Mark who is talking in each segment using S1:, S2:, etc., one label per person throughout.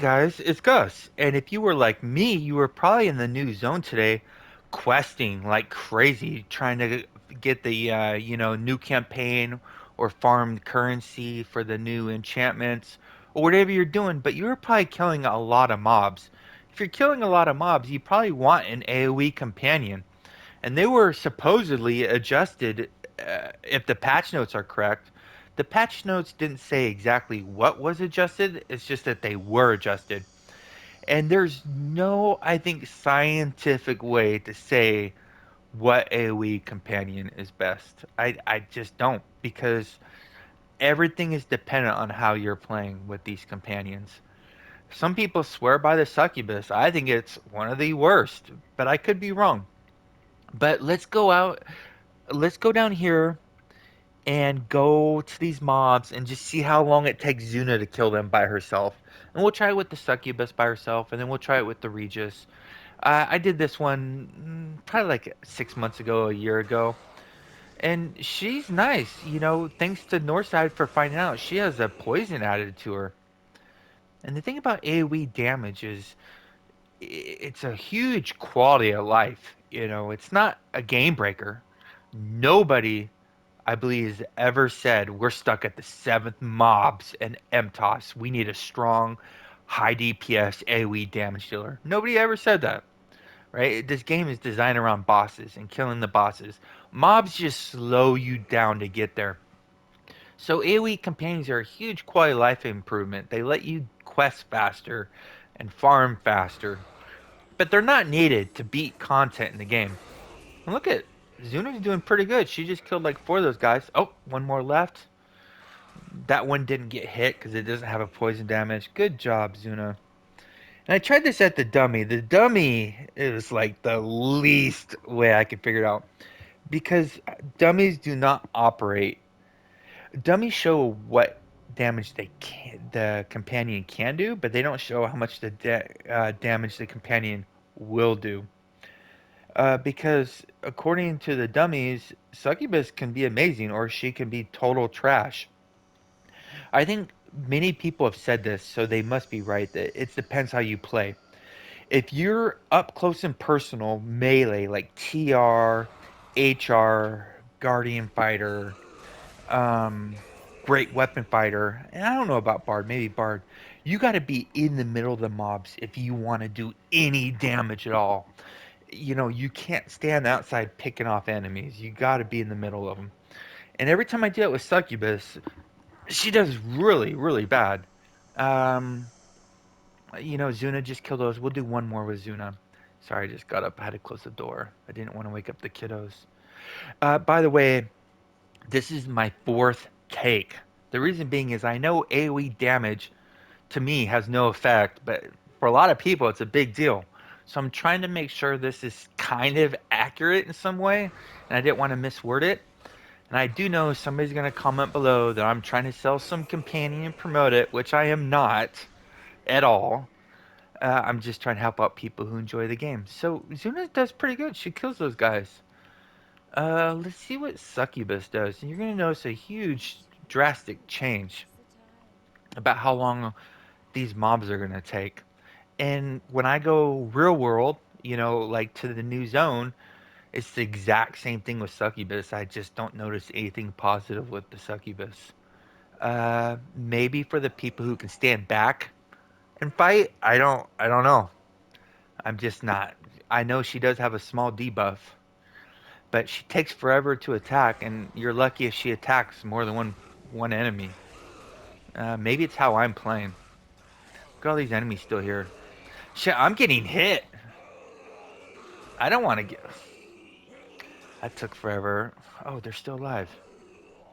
S1: Guys, it's Gus. And if you were like me, you were probably in the new zone today, questing like crazy, trying to get the new campaign or farm currency for the new enchantments or whatever you're doing. But you were probably killing a lot of mobs. If you're killing a lot of mobs, you probably want an AoE companion, and they were supposedly adjusted. If the patch notes are correct, the patch notes didn't say exactly what was adjusted. It's just that they were adjusted. And there's no, I think, scientific way to say what AoE companion is best. I just don't, because everything is dependent on how you're playing with these companions. Some people swear by the Succubus. I think it's one of the worst, but I could be wrong. But let's go down here and go to these mobs and just see how long it takes Xuna to kill them by herself. And we'll try it with the Succubus by herself, and then we'll try it with the Regis. I did this one probably like 6 months ago, a year ago, and she's nice. Thanks to Northside for finding out she has a poison added to her. And the thing about AoE damage is it's a huge quality of life. It's not a game breaker. Nobody, I believe, has ever said we're stuck at the seventh mobs and MTOS. We need a strong, high DPS AoE damage dealer. Nobody ever said that. Right? This game is designed around bosses and killing the bosses. Mobs just slow you down to get there. So AoE companions are a huge quality of life improvement. They let you quest faster and farm faster, but they're not needed to beat content in the game. And look at Zuna's doing pretty good. She just killed like four of those guys. Oh, one more left. That one didn't get hit because it doesn't have a poison damage. Good job, Zuna. And I tried this at the dummy. The dummy is like the least way I could figure it out because dummies do not operate. Dummies show what damage the companion can do, but they don't show how much damage the companion will do. Because according to the dummies, Succubus can be amazing or she can be total trash. I think many people have said this, so they must be right. That it depends how you play. If you're up close and personal melee like TR, HR, Guardian Fighter, um, Great Weapon Fighter, and I don't know about Bard, maybe Bard, you got to be in the middle of the mobs if you want to do any damage at all. You can't stand outside picking off enemies. You got to be in the middle of them. And every time I do it with Succubus, she does really, really bad. Um, Xuna just killed those. We'll do one more with Xuna. Sorry, I just got up. I had to close the door. I didn't want to wake up the kiddos. By the way, this is my fourth take. The reason being is I know AoE damage to me has no effect, but for a lot of people, it's a big deal. So I'm trying to make sure this is kind of accurate in some way, and I didn't want to misword it. And I do know somebody's going to comment below that I'm trying to sell some companion and promote it, which I am not at all. I'm just trying to help out people who enjoy the game. So Xuna does pretty good. She kills those guys. Let's see what Succubus does. And you're going to notice a huge, drastic change about how long these mobs are going to take. And when I go real world, like to the new zone, it's the exact same thing with Succubus. I just don't notice anything positive with the Succubus. Maybe for the people who can stand back and fight, I don't know. I'm just not. I know she does have a small debuff, but she takes forever to attack, and you're lucky if she attacks more than one enemy. Maybe it's how I'm playing. Look at all these enemies still here. Shit, I'm getting hit. I don't want to get. That took forever. Oh, they're still alive.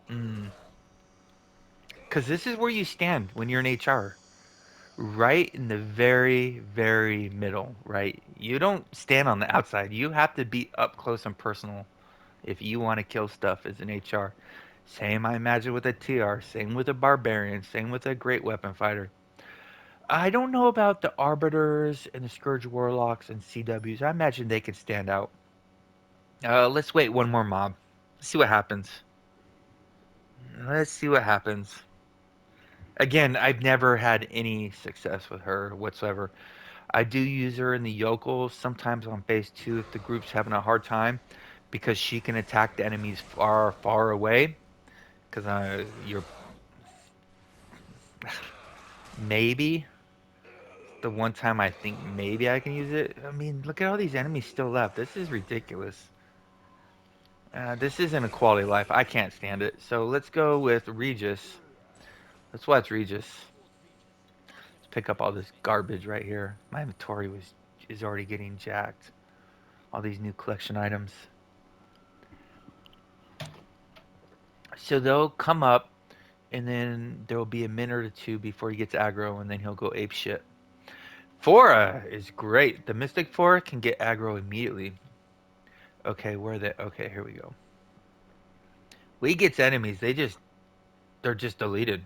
S1: Mm. Because this is where you stand when you're in HR. Right in the very, very middle, right? You don't stand on the outside. You have to be up close and personal if you want to kill stuff as an HR. Same, I imagine, with a TR. Same with a barbarian. Same with a great weapon fighter. I don't know about the arbiters and the scourge warlocks and CWs. I imagine they could stand out. Let's wait one more mob. Let's see what happens. Let's see what happens. Again, I've never had any success with her whatsoever. I do use her in the yokels sometimes on phase two if the group's having a hard time because she can attack the enemies far, far away. Because you're maybe the one time I think maybe I can use it. I mean, look at all these enemies still left. This is ridiculous. This isn't a quality of life. I can't stand it. So let's go with Regis. Let's watch Regis. Let's pick up all this garbage right here. My inventory is already getting jacked. All these new collection items. So they'll come up, and then there will be a minute or two before he gets aggro, and then he'll go ape shit. Fora is great. The Mystic Fora can get aggro immediately. Okay, where are they? Okay, here we go. When he gets enemies, they're just deleted.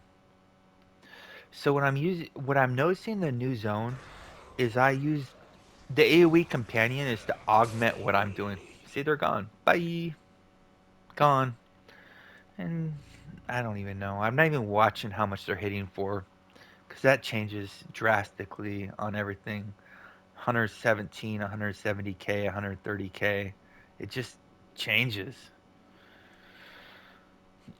S1: So what I'm noticing in the new zone is I use the AoE companion is to augment what I'm doing. See, they're gone. Bye, gone. And I don't even know. I'm not even watching how much they're hitting for because that changes drastically on everything. 117, 170k, 130k. It just changes.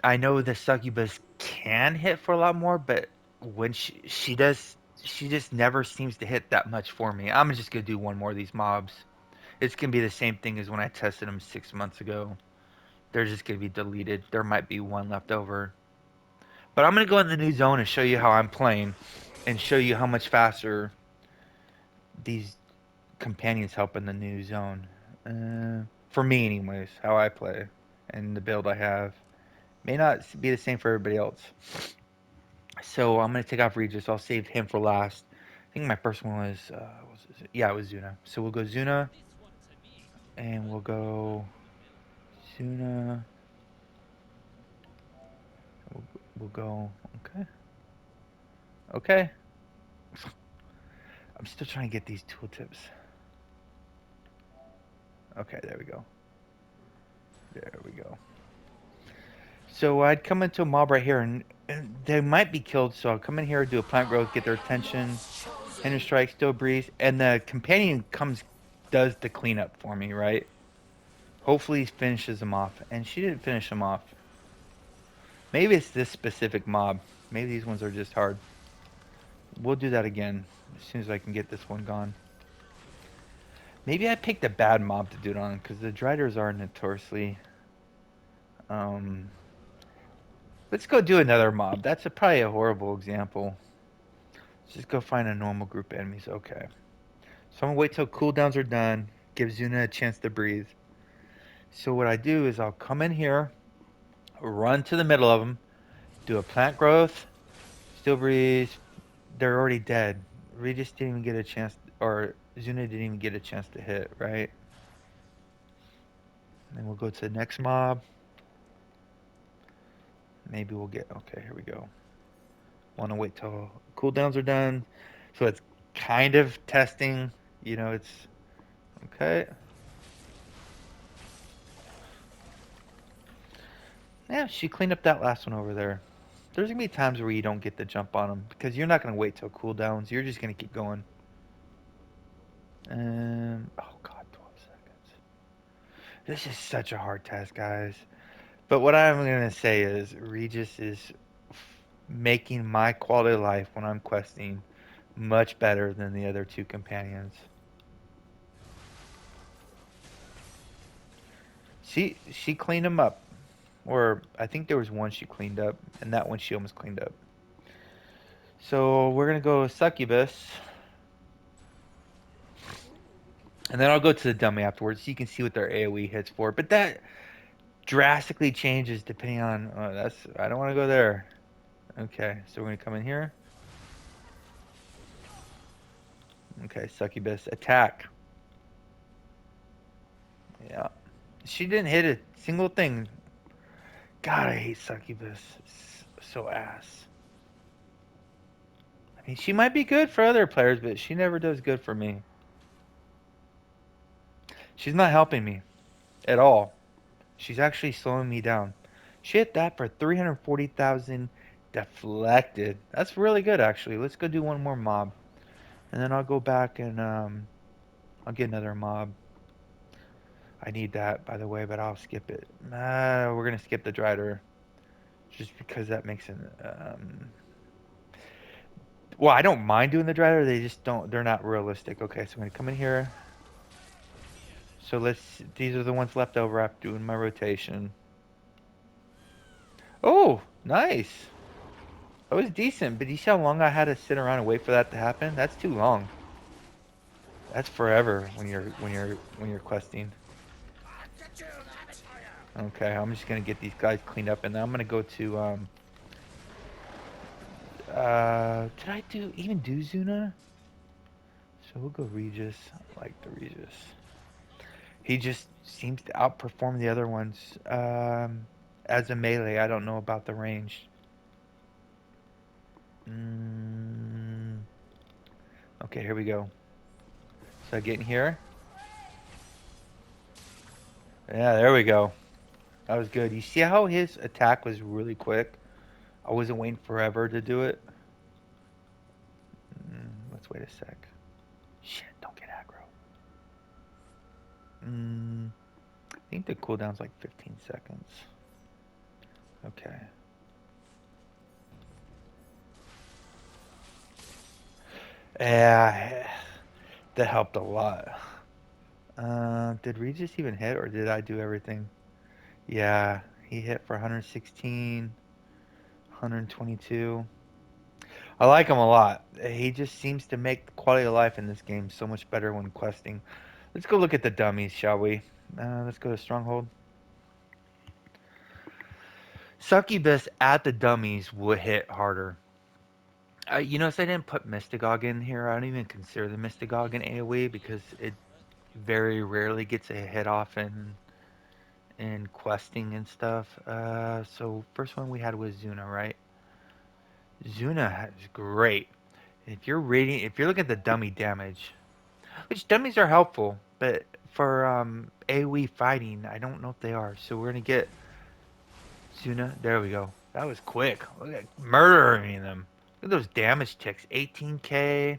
S1: I know the succubus can hit for a lot more, but when she does, she just never seems to hit that much for me. I'm just gonna do one more of these mobs. It's gonna be the same thing as when I tested them 6 months ago. They're just gonna be deleted. There might be one left over, but I'm gonna go in the new zone and show you how I'm playing, and show you how much faster these companions help in the new zone. For me, anyways, how I play and the build I have may not be the same for everybody else. So I'm gonna take off Regis. I'll save him for last. I think my first one yeah, it was Xuna. So we'll go Xuna, and we'll go Xuna. We'll, we'll go. Okay. Okay. I'm still trying to get these tooltips. Okay, there we go. There we go. So I'd come into a mob right here, and they might be killed. So I'll come in here, do a plant growth, get their attention, hinder strike, still breeze, and the companion does the cleanup for me, right? Hopefully he finishes them off, and she didn't finish them off. Maybe it's this specific mob. Maybe these ones are just hard. We'll do that again as soon as I can get this one gone. Maybe I picked a bad mob to do it on, because the Driders are notoriously... Um, let's go do another mob. That's probably a horrible example. Let's just go find a normal group of enemies. Okay. So I'm going to wait till cooldowns are done. Give Xuna a chance to breathe. So what I do is I'll come in here, run to the middle of them, do a plant growth, still breathe. They're already dead. Regis didn't even get a chance, or Xuna didn't even get a chance to hit, right? Then we'll go to the next mob. Maybe we'll get, okay, here we go. Want to wait till cooldowns are done. So it's kind of testing, it's, okay. Yeah, she cleaned up that last one over there. There's going to be times where you don't get the jump on them because you're not going to wait till cooldowns. You're just going to keep going. Oh god, 12 seconds. This is such a hard test, guys. But what I'm going to say is Regis is making my quality of life when I'm questing much better than the other two companions. She cleaned them up. Or I think there was one she cleaned up, and that one she almost cleaned up. So we're going to go Succubus. And then I'll go to the dummy afterwards so you can see what their AoE hits for. But that drastically changes depending on... I don't want to go there. Okay, so we're going to come in here. Okay, Succubus. Attack. Yeah. She didn't hit a single thing. God, I hate Succubus. It's so ass. I mean, she might be good for other players, but she never does good for me. She's not helping me at all. She's actually slowing me down. She hit that for 340,000 Deflected. That's really good, actually. Let's go do one more mob. And then I'll go back and I'll get another mob. I need that, by the way, but I'll skip it. We're going to skip the Drider. Just because that makes it... Well, I don't mind doing the Drider. They just don't... They're not realistic. Okay, so I'm going to come in here. So let's... These are the ones left over after doing my rotation. Oh, nice. That was decent, but you see how long I had to sit around and wait for that to happen? That's too long. That's forever when you're questing. Okay, I'm just gonna get these guys cleaned up, and then I'm gonna go to did I even do Xuna? So we'll go Regis. I like the Regis. He just seems to outperform the other ones. As a melee, I don't know about the range. Okay, here we go. So I get in here. Yeah, there we go. That was good. You see how his attack was really quick? I wasn't waiting forever to do it. Let's wait a sec. Shit, don't get aggro. I think the cooldown's like 15 seconds. Okay. Yeah, that helped a lot. Did Regis even hit, or did I do everything? Yeah, he hit for 116, 122. I like him a lot. He just seems to make the quality of life in this game so much better when questing. Let's go look at the dummies, shall we? Let's go to Stronghold. Succubus at the dummies would hit harder. You notice I didn't put Mystagogue in here. I don't even consider the Mystagogue in AoE because it very rarely gets a hit off in questing and stuff. So first one we had was Xuna, right? Xuna is great. If you're looking at the dummy damage, which dummies are helpful, but for AoE fighting, I don't know if they are. So we're gonna get Xuna. There we go. That was quick. Look at murdering them. Look at those damage ticks. 18k,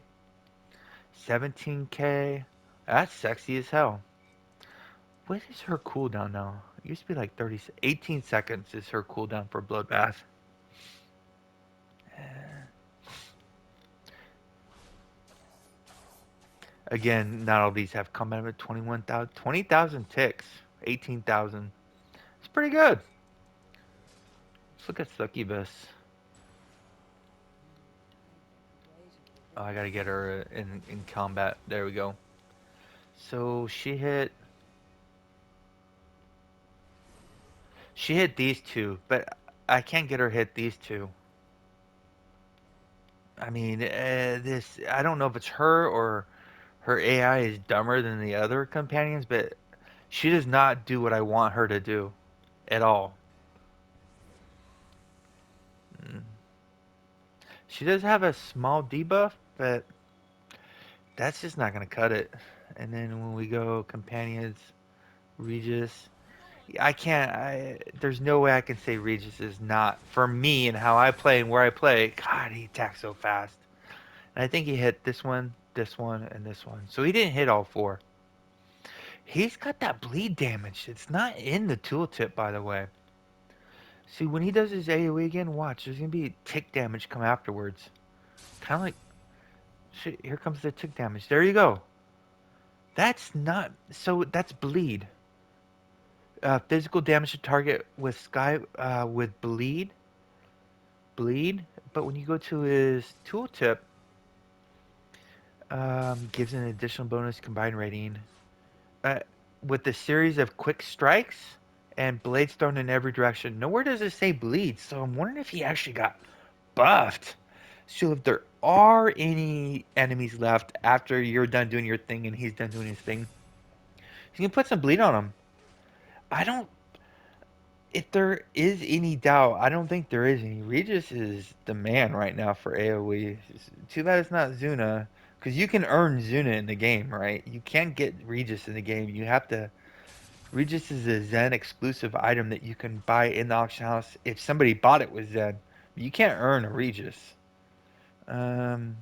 S1: 17k. That's sexy as hell. What is her cooldown now? It used to be like 18 seconds is her cooldown for Bloodbath. Again, not all these have combat at 21,000, 20,000 ticks, 18,000. It's pretty good. Let's look at Succubus. Oh, I gotta get her in combat. There we go. So she hit these two, but I can't get her hit these two. I mean, this I don't know if it's her or her AI is dumber than the other companions, but she does not do what I want her to do at all. She does have a small debuff, but that's just not going to cut it. And then when we go companions, Regis, I can't. There's no way I can say Regis is not for me and how I play and where I play. God, he attacks so fast. And I think he hit this one, and this one. So he didn't hit all four. He's got that bleed damage. It's not in the tooltip, by the way. See, when he does his AoE again, watch. There's gonna be tick damage come afterwards. Kind of like, shit. Here comes the tick damage. There you go. That's not. So that's bleed. Physical damage to target with with bleed. But when you go to his tooltip, gives an additional bonus combined rating. Uh, with the series of quick strikes and blades thrown in every direction. Nowhere does it say bleed, so I'm wondering if he actually got buffed. So if there are any enemies left after you're done doing your thing and he's done doing his thing, you can put some bleed on him. I don't. If there is any doubt, I don't think there is any. Regis is the man right now for AoE. Too bad it's not Xuna, because you can earn Xuna in the game, right? You can't get Regis in the game. You have to. Regis is a Zen exclusive item that you can buy in the auction house if somebody bought it with Zen. You can't earn a Regis. Um,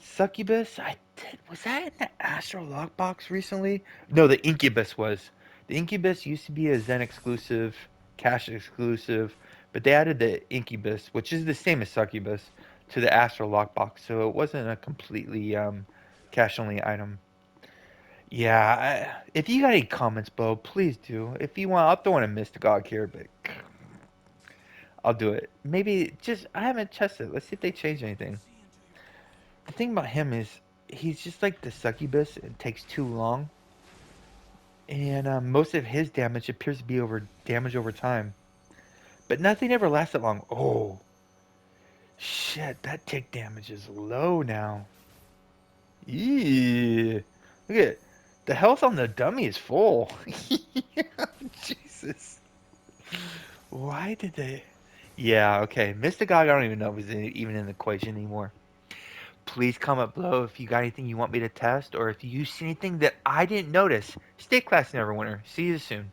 S1: Succubus, I did. Was that in the Astro Lockbox recently? No, the Incubus was. The Incubus used to be a Zen exclusive, cash exclusive, but they added the Incubus, which is the same as Succubus, to the Astro Lockbox, so it wasn't a completely cash only item. Yeah, if you got any comments, Bo, please do. If you want, I'll throw in a Mystagogue here, but I'll do it. Maybe just I haven't tested it. Let's see if they change anything. The thing about him is he's just like the Succubus. It takes too long, and most of his damage appears to be over damage over time. But nothing ever lasts that long. Oh shit, that tick damage is low now. Yeah, look at it. The health on the dummy is full. Jesus, why did they? Yeah, okay. Mystagogue, I don't even know if it's even in the equation anymore. Please comment below if you got anything you want me to test or if you see anything that I didn't notice. Stay classy, Neverwinter. See you soon.